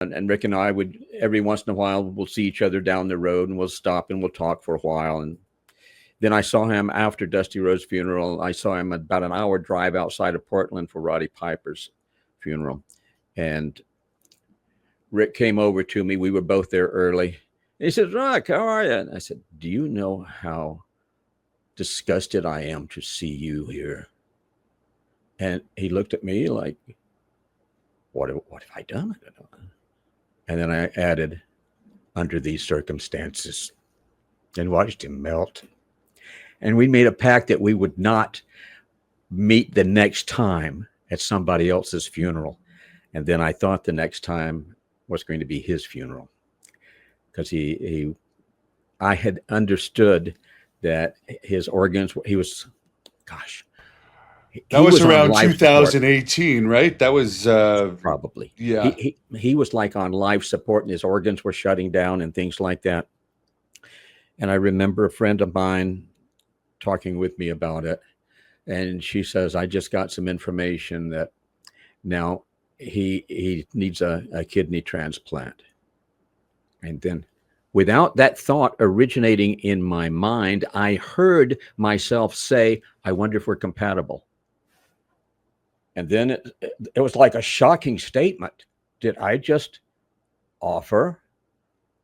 and Rick and I would every once in a while we'll see each other down the road and we'll stop and we'll talk for a while. And then I saw him after Dusty Rhodes' funeral. I saw him about an hour drive outside of Portland for Roddy Piper's funeral. And Rick came over to me. We were both there early. And he says, Rock, how are you? And I said, do you know how disgusted I am to see you here? And he looked at me like, what have I done? And then I added, under these circumstances, and watched him melt. And we made a pact that we would not meet the next time at somebody else's funeral. And then I thought the next time was going to be his funeral, because I had understood that his organs, he was, gosh. That was around 2018, right? That was probably. Yeah. He was like on life support and his organs were shutting down and things like that. And I remember a friend of mine talking with me about it. And she says, I just got some information that now he needs a kidney transplant. And then without that thought originating in my mind, I heard myself say, I wonder if we're compatible. And then it was like a shocking statement. Did I just offer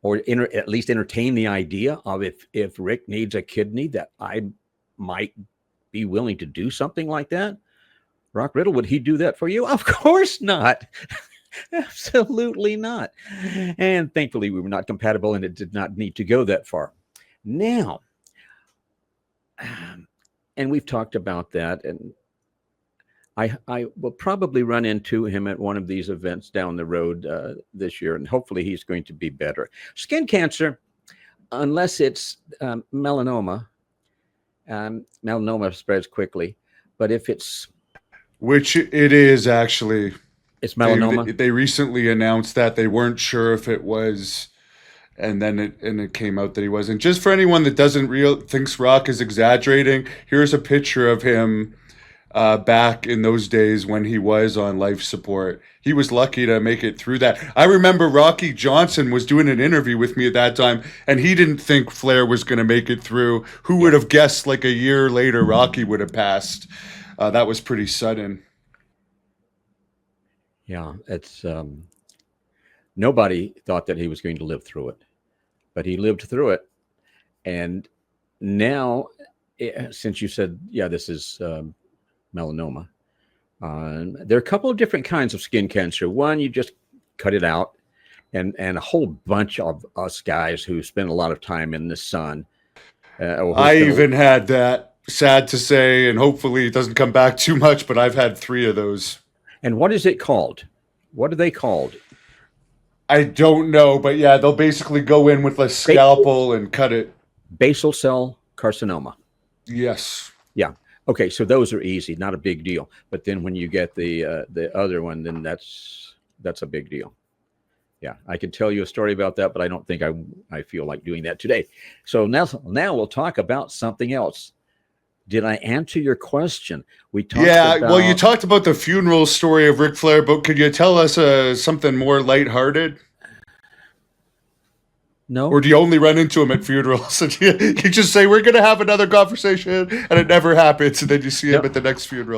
or at least entertain the idea of if Rick needs a kidney, that I might be willing to do something like that? Rock Riddle, would he do that for you? Of course not. Absolutely not. And thankfully we were not compatible and it did not need to go that far. Now, and we've talked about that, and I will probably run into him at one of these events down the road this year, and hopefully he's going to be better. Skin cancer, unless it's melanoma, melanoma spreads quickly. But if it's... Which it is actually. It's melanoma? They recently announced that. They weren't sure if it was, and then it came out that he wasn't. Just for anyone that thinks Rock is exaggerating, here's a picture of him back in those days when he was on life support. He was lucky to make it through that. I remember Rocky Johnson was doing an interview with me at that time, and he didn't think Flair was going to make it through. Who would have guessed like a year later Rocky would have passed? That was pretty sudden. Yeah, it's nobody thought that he was going to live through it, but he lived through it. And now, since you said, yeah, this is melanoma, there are a couple of different kinds of skin cancer. One, you just cut it out, and a whole bunch of us guys who spend a lot of time in the sun. I even had that, sad to say, and hopefully it doesn't come back too much, but I've had 3 of those. And what is it called? What are they called? I don't know, but yeah, they'll basically go in with a scalpel and cut it. Basal cell carcinoma. Yes. Yeah. Okay, so those are easy, not a big deal. But then when you get the other one, then that's a big deal. Yeah, I could tell you a story about that, but I don't think I feel like doing that today. So now we'll talk about something else. Did I answer your question? We talked well, you talked about the funeral story of Ric Flair, but could you tell us something more lighthearted? No. Or do you only run into him at funerals? And you just say, we're going to have another conversation, and it never happens, and then you see him at the next funeral?